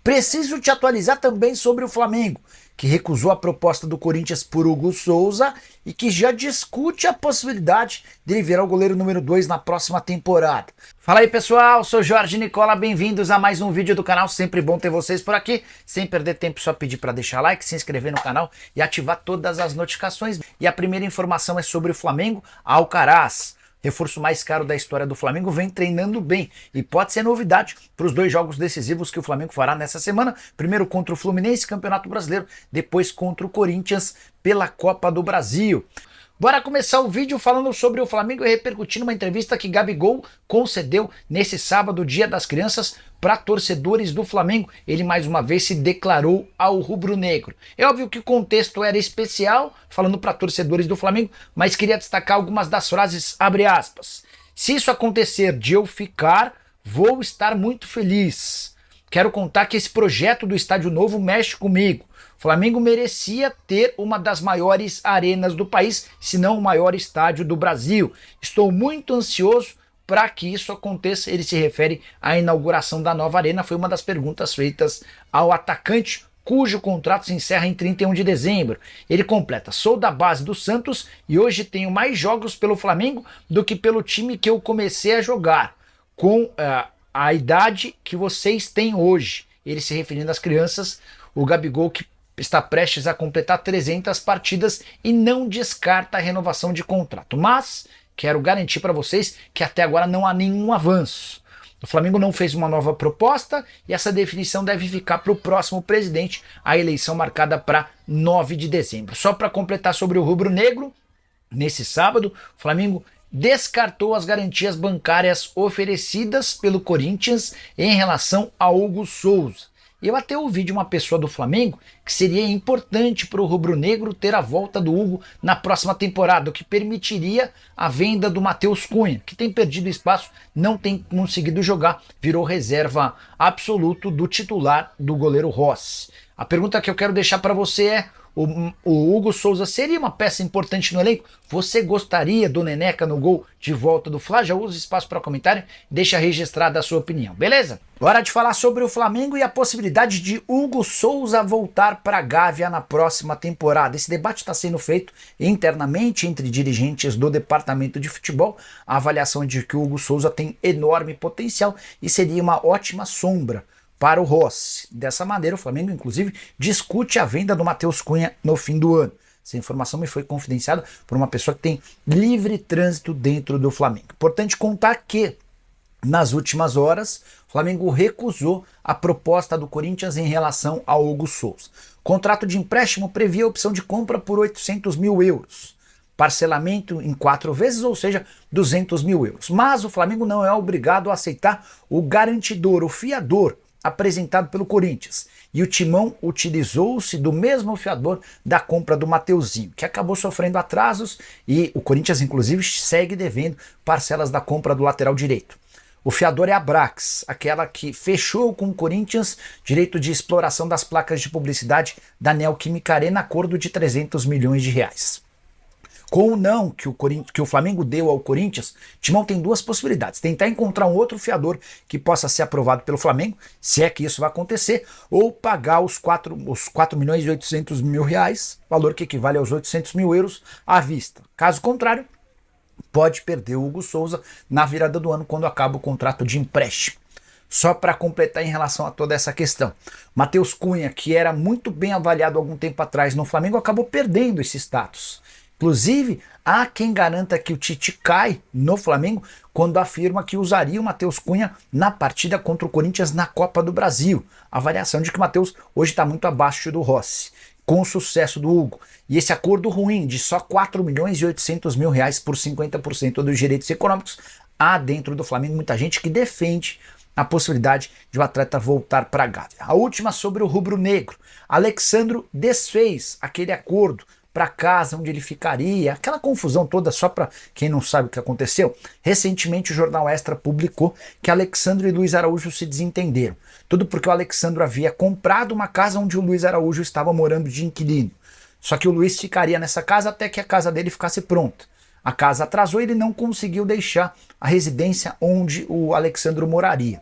Preciso te atualizar também sobre o Flamengo, que recusou a proposta do Corinthians por Hugo Souza e que já discute a possibilidade de ele virar o goleiro número 2 na próxima temporada. Fala aí pessoal, sou Jorge Nicola, bem-vindos a mais um vídeo do canal, sempre bom ter vocês por aqui. Sem perder tempo, só pedir para deixar like, se inscrever no canal e ativar todas as notificações. E a primeira informação é sobre o Flamengo. Alcaraz, reforço mais caro da história do Flamengo, vem treinando bem e pode ser novidade para os 2 jogos decisivos que o Flamengo fará nessa semana. Primeiro contra o Fluminense, Campeonato Brasileiro, depois contra o Corinthians pela Copa do Brasil. Bora começar o vídeo falando sobre o Flamengo e repercutindo uma entrevista que Gabigol concedeu nesse sábado, Dia das Crianças, para torcedores do Flamengo. Ele mais uma vez se declarou ao rubro-negro. É óbvio que o contexto era especial, falando para torcedores do Flamengo, mas queria destacar algumas das frases, abre aspas. Se isso acontecer de eu ficar, vou estar muito feliz. Quero contar que esse projeto do Estádio Novo mexe comigo. O Flamengo merecia ter uma das maiores arenas do país, se não o maior estádio do Brasil. Estou muito ansioso para que isso aconteça. Ele se refere à inauguração da nova arena. Foi uma das perguntas feitas ao atacante, cujo contrato se encerra em 31 de dezembro. Ele completa, sou da base do Santos e hoje tenho mais jogos pelo Flamengo do que pelo time que eu comecei a jogar. Com a idade que vocês têm hoje. Ele se referindo às crianças, o Gabigol que está prestes a completar 300 partidas e não descarta a renovação de contrato. Mas quero garantir para vocês que até agora não há nenhum avanço. O Flamengo não fez uma nova proposta e essa definição deve ficar para o próximo presidente, a eleição marcada para 9 de dezembro. Só para completar sobre o rubro-negro, nesse sábado, o Flamengo descartou as garantias bancárias oferecidas pelo Corinthians em relação a Hugo Souza. Eu até ouvi de uma pessoa do Flamengo que seria importante para o rubro-negro ter a volta do Hugo na próxima temporada, o que permitiria a venda do Matheus Cunha, que tem perdido espaço, não tem conseguido jogar, virou reserva absoluto do titular do goleiro Rossi. A pergunta que eu quero deixar para você é: o Hugo Souza seria uma peça importante no elenco? Você gostaria do Neneca no gol de volta do Fla? Já usa espaço para comentário, deixa registrada a sua opinião, beleza? Hora de falar sobre o Flamengo e a possibilidade de Hugo Souza voltar para a Gávea na próxima temporada. Esse debate está sendo feito internamente entre dirigentes do departamento de futebol. A avaliação é de que o Hugo Souza tem enorme potencial e seria uma ótima sombra para o Rossi. Dessa maneira, o Flamengo, inclusive, discute a venda do Matheus Cunha no fim do ano. Essa informação me foi confidenciada por uma pessoa que tem livre trânsito dentro do Flamengo. Importante contar que, nas últimas horas, o Flamengo recusou a proposta do Corinthians em relação ao Hugo Souza. O contrato de empréstimo previa a opção de compra por 800 mil euros. Parcelamento em 4 vezes, ou seja, 200 mil euros. Mas o Flamengo não é obrigado a aceitar o garantidor, o fiador, apresentado pelo Corinthians, e o Timão utilizou-se do mesmo fiador da compra do Mateuzinho, que acabou sofrendo atrasos e o Corinthians inclusive segue devendo parcelas da compra do lateral direito. O fiador é a Brax, aquela que fechou com o Corinthians direito de exploração das placas de publicidade da Neoquímica Arena, acordo de 300 milhões de reais. Com o não que o Flamengo deu ao Corinthians, Timão tem 2 possibilidades: tentar encontrar um outro fiador que possa ser aprovado pelo Flamengo, se é que isso vai acontecer, ou pagar os 4 milhões e 800 mil reais, valor que equivale aos 800 mil euros à vista. Caso contrário, pode perder o Hugo Souza na virada do ano, quando acaba o contrato de empréstimo. Só para completar em relação a toda essa questão, Matheus Cunha, que era muito bem avaliado algum tempo atrás no Flamengo, acabou perdendo esse status. Inclusive, há quem garanta que o Tite cai no Flamengo quando afirma que usaria o Matheus Cunha na partida contra o Corinthians na Copa do Brasil. A avaliação de que o Matheus hoje está muito abaixo do Rossi, com o sucesso do Hugo. E esse acordo ruim de só 4 milhões e 800 mil reais por 50% dos direitos econômicos, há dentro do Flamengo muita gente que defende a possibilidade de o atleta voltar para a Gávea. A última sobre o rubro-negro. Alexandro desfez aquele acordo para casa onde ele ficaria, aquela confusão toda, só para quem não sabe o que aconteceu. Recentemente o Jornal Extra publicou que Alexandro e Luiz Araújo se desentenderam. Tudo porque o Alexandro havia comprado uma casa onde o Luiz Araújo estava morando de inquilino. Só que o Luiz ficaria nessa casa até que a casa dele ficasse pronta. A casa atrasou e ele não conseguiu deixar a residência onde o Alexandro moraria.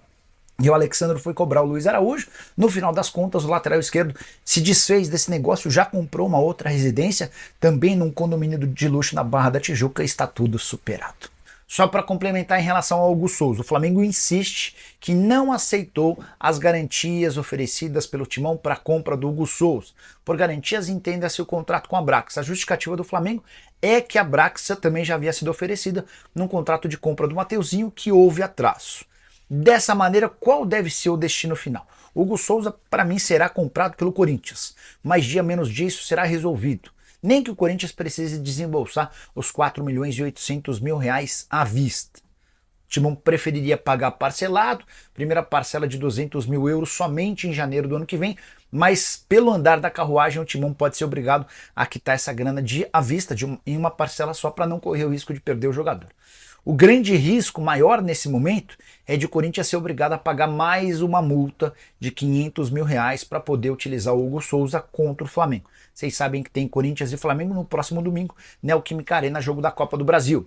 E o Alexandre foi cobrar o Luiz Araújo. No final das contas, o lateral esquerdo se desfez desse negócio, já comprou uma outra residência, também num condomínio de luxo na Barra da Tijuca, e está tudo superado. Só para complementar em relação ao Hugo Souza, o Flamengo insiste que não aceitou as garantias oferecidas pelo Timão para a compra do Hugo Souza. Por garantias, entenda-se o contrato com a Brax. A justificativa do Flamengo é que a Brax também já havia sido oferecida num contrato de compra do Mateuzinho, que houve atraso. Dessa maneira, qual deve ser o destino final? Hugo Souza, para mim, será comprado pelo Corinthians, mas dia menos dia isso será resolvido. Nem que o Corinthians precise desembolsar os 4.800.000 reais à vista. O Timão preferiria pagar parcelado, primeira parcela de 200 mil euros somente em janeiro do ano que vem, mas pelo andar da carruagem o Timão pode ser obrigado a quitar essa grana à vista em uma parcela só para não correr o risco de perder o jogador. O grande risco maior nesse momento é de o Corinthians ser obrigado a pagar mais uma multa de 500 mil reais para poder utilizar o Hugo Souza contra o Flamengo. Vocês sabem que tem Corinthians e Flamengo no próximo domingo, Neoquímica Arena, jogo da Copa do Brasil.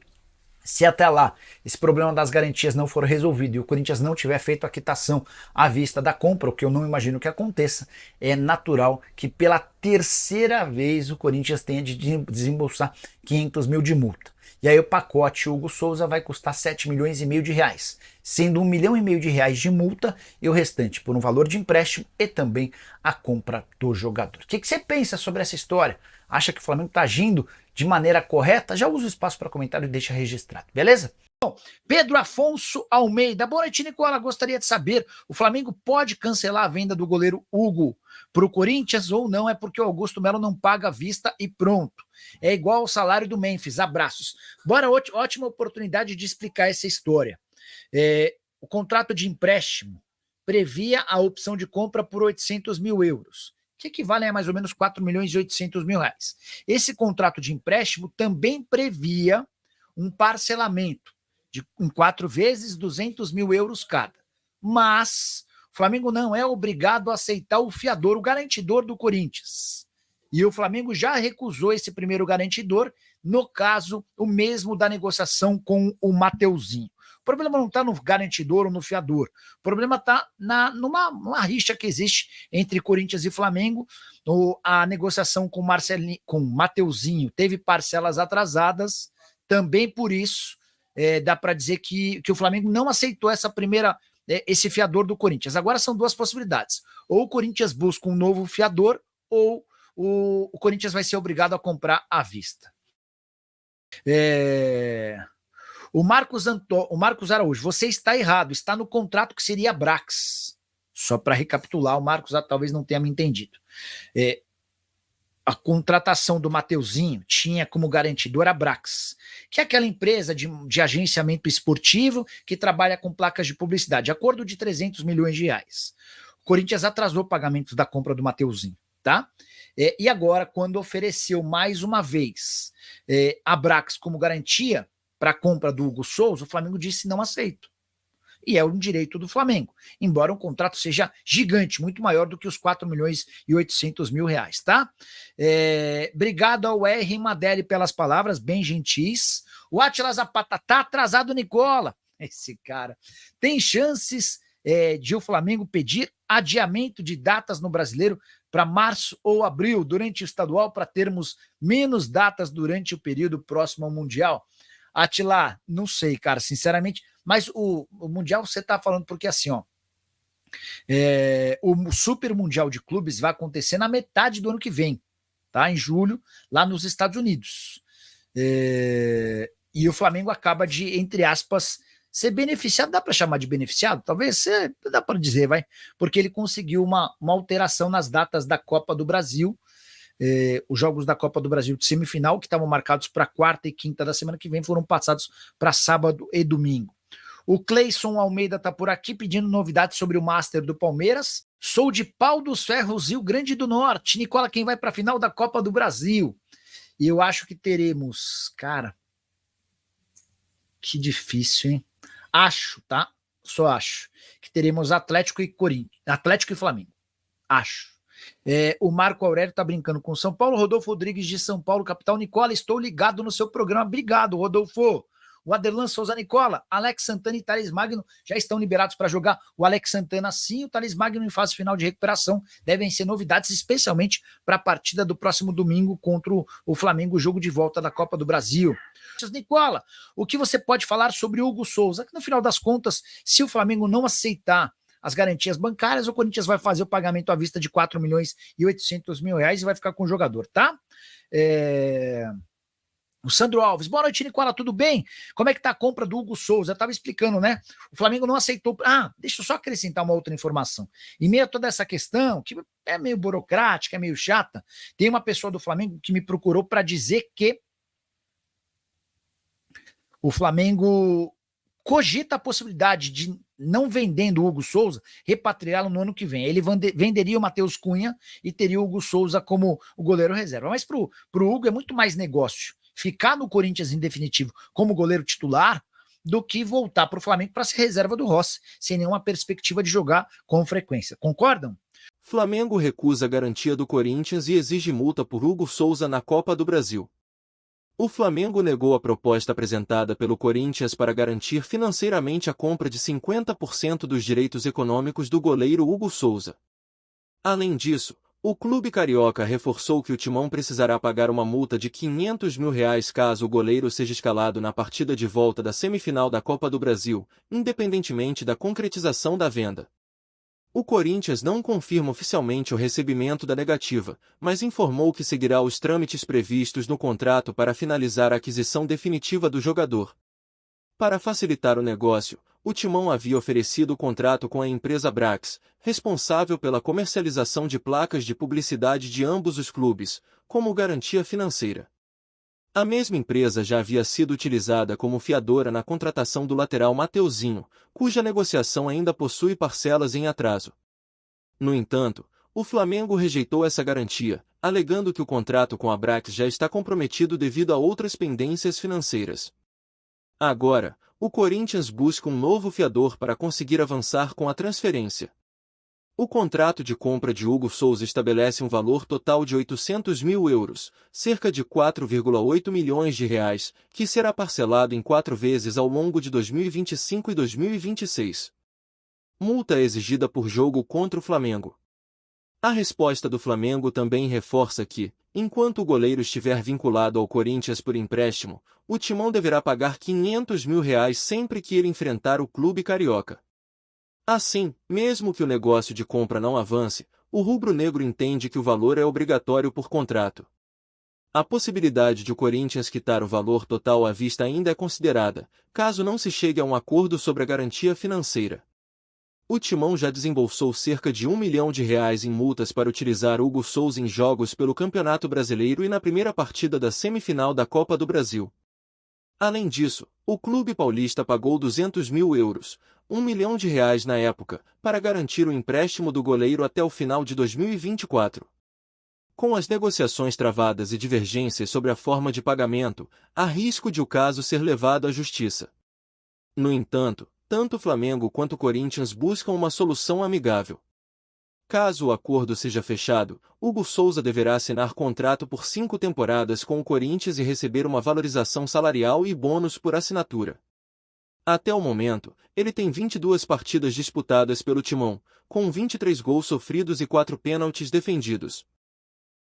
Se até lá esse problema das garantias não for resolvido e o Corinthians não tiver feito a quitação à vista da compra, o que eu não imagino que aconteça, é natural que pela terceira vez o Corinthians tenha de desembolsar 500 mil de multa. E aí o pacote Hugo Souza vai custar 7,5 milhões de reais, sendo 1,5 milhão de reais de multa e o restante por um valor de empréstimo e também a compra do jogador. O que você pensa sobre essa história? Acha que o Flamengo está agindo de maneira correta? Já usa o espaço para comentário e deixa registrado, beleza? Bom, Pedro Afonso Almeida. Boa noite, Nicola. Gostaria de saber, o Flamengo pode cancelar a venda do goleiro Hugo para o Corinthians ou não? É porque o Augusto Melo não paga à vista e pronto. É igual ao salário do Memphis. Abraços. Bora, ótima oportunidade de explicar essa história. O contrato de empréstimo previa a opção de compra por 800 mil euros, que equivalem a mais ou menos 4.800.000 reais. Esse contrato de empréstimo também previa um parcelamento em 4 vezes 200 mil euros cada. Mas o Flamengo não é obrigado a aceitar o fiador, o garantidor do Corinthians. E o Flamengo já recusou esse primeiro garantidor, no caso, o mesmo da negociação com o Mateuzinho. O problema não está no garantidor ou no fiador. O problema está numa rixa que existe entre Corinthians e Flamengo. A negociação com o Mateuzinho teve parcelas atrasadas. Também por isso, dá para dizer que o Flamengo não aceitou esse fiador do Corinthians. Agora são duas possibilidades. Ou o Corinthians busca um novo fiador, ou o Corinthians vai ser obrigado a comprar à vista. O Marcos Araújo, você está errado, está no contrato que seria a Brax. Só para recapitular, o Marcos talvez não tenha me entendido. A contratação do Mateuzinho tinha como garantidor a Brax, que é aquela empresa de agenciamento esportivo que trabalha com placas de publicidade, acordo de 300 milhões de reais. O Corinthians atrasou o pagamento da compra do Mateuzinho, tá? E agora, quando ofereceu mais uma vez a Brax como garantia para a compra do Hugo Souza, o Flamengo disse não aceito. E é um direito do Flamengo, embora o contrato seja gigante, muito maior do que os 4.800.000 reais, tá? Obrigado ao R. Madelli pelas palavras, bem gentis. O Atila Zapata, tá atrasado, Nicola. Esse cara. Tem chances de o Flamengo pedir adiamento de datas no Brasileiro para março ou abril, durante o estadual, para termos menos datas durante o período próximo ao Mundial? Atila, não sei, cara, sinceramente, mas o Mundial você tá falando porque assim, ó, o Super Mundial de Clubes vai acontecer na metade do ano que vem, tá? Em julho, lá nos Estados Unidos. E o Flamengo acaba de, entre aspas, ser beneficiado, dá para chamar de beneficiado? Talvez, dá para dizer, vai, porque ele conseguiu uma alteração nas datas da Copa do Brasil. Os jogos da Copa do Brasil de semifinal, que estavam marcados para quarta e quinta da semana que vem, foram passados para sábado e domingo. O Cleison Almeida está por aqui pedindo novidades sobre o Master do Palmeiras. Sou de Pau dos Ferros, Rio Grande do Norte. Nicola, quem vai para a final da Copa do Brasil? E eu acho que teremos, cara, que difícil, hein? Acho, tá? Só acho que teremos Atlético e Flamengo. Acho. O Marco Aurélio tá brincando com São Paulo. Rodolfo Rodrigues de São Paulo, capital. Nicola, estou ligado no seu programa. Obrigado, Rodolfo. O Aderlan Souza Nicola, Alex Santana e Thales Magno já estão liberados para jogar. O Alex Santana sim, o Thales Magno em fase final de recuperação. Devem ser novidades, especialmente para a partida do próximo domingo contra o Flamengo, jogo de volta da Copa do Brasil. Nicola, o que você pode falar sobre o Hugo Souza? Que no final das contas, se o Flamengo não aceitar as garantias bancárias, o Corinthians vai fazer o pagamento à vista de 4 milhões e 800 mil reais e vai ficar com o jogador, tá? O Sandro Alves, boa noite, Nicola, tudo bem? Como é que tá a compra do Hugo Souza? Eu tava explicando, né? O Flamengo não aceitou. Deixa eu só acrescentar uma outra informação. Em meio a toda essa questão, que é meio burocrática, é meio chata, tem uma pessoa do Flamengo que me procurou para dizer que o Flamengo cogita a possibilidade de, não vendendo o Hugo Souza, repatriá-lo no ano que vem. Ele venderia o Matheus Cunha e teria o Hugo Souza como o goleiro reserva. Mas pro Hugo é muito mais negócio ficar no Corinthians em definitivo como goleiro titular do que voltar para o Flamengo para ser reserva do Rossi, sem nenhuma perspectiva de jogar com frequência. Concordam? Flamengo recusa a garantia do Corinthians e exige multa por Hugo Souza na Copa do Brasil. O Flamengo negou a proposta apresentada pelo Corinthians para garantir financeiramente a compra de 50% dos direitos econômicos do goleiro Hugo Souza. Além disso, o clube carioca reforçou que o Timão precisará pagar uma multa de R$500 mil caso o goleiro seja escalado na partida de volta da semifinal da Copa do Brasil, independentemente da concretização da venda. O Corinthians não confirma oficialmente o recebimento da negativa, mas informou que seguirá os trâmites previstos no contrato para finalizar a aquisição definitiva do jogador. Para facilitar o negócio, o Timão havia oferecido o contrato com a empresa Brax, responsável pela comercialização de placas de publicidade de ambos os clubes, como garantia financeira. A mesma empresa já havia sido utilizada como fiadora na contratação do lateral Mateuzinho, cuja negociação ainda possui parcelas em atraso. No entanto, o Flamengo rejeitou essa garantia, alegando que o contrato com a Brax já está comprometido devido a outras pendências financeiras. Agora, o Corinthians busca um novo fiador para conseguir avançar com a transferência. O contrato de compra de Hugo Souza estabelece um valor total de €800 mil, cerca de 4,8 milhões de reais, que será parcelado em 4 vezes ao longo de 2025 e 2026. Multa exigida por jogo contra o Flamengo. A resposta do Flamengo também reforça que, enquanto o goleiro estiver vinculado ao Corinthians por empréstimo, o Timão deverá pagar R$500 mil sempre que ele enfrentar o clube carioca. Assim, mesmo que o negócio de compra não avance, o rubro-negro entende que o valor é obrigatório por contrato. A possibilidade de o Corinthians quitar o valor total à vista ainda é considerada, caso não se chegue a um acordo sobre a garantia financeira. O Timão já desembolsou cerca de R$1 milhão em multas para utilizar Hugo Souza em jogos pelo Campeonato Brasileiro e na primeira partida da semifinal da Copa do Brasil. Além disso, o clube paulista pagou €200 mil, R$1 milhão na época, para garantir o empréstimo do goleiro até o final de 2024. Com as negociações travadas e divergências sobre a forma de pagamento, há risco de o caso ser levado à justiça. No entanto, tanto o Flamengo quanto o Corinthians buscam uma solução amigável. Caso o acordo seja fechado, Hugo Souza deverá assinar contrato por 5 temporadas com o Corinthians e receber uma valorização salarial e bônus por assinatura. Até o momento, ele tem 22 partidas disputadas pelo Timão, com 23 gols sofridos e 4 pênaltis defendidos.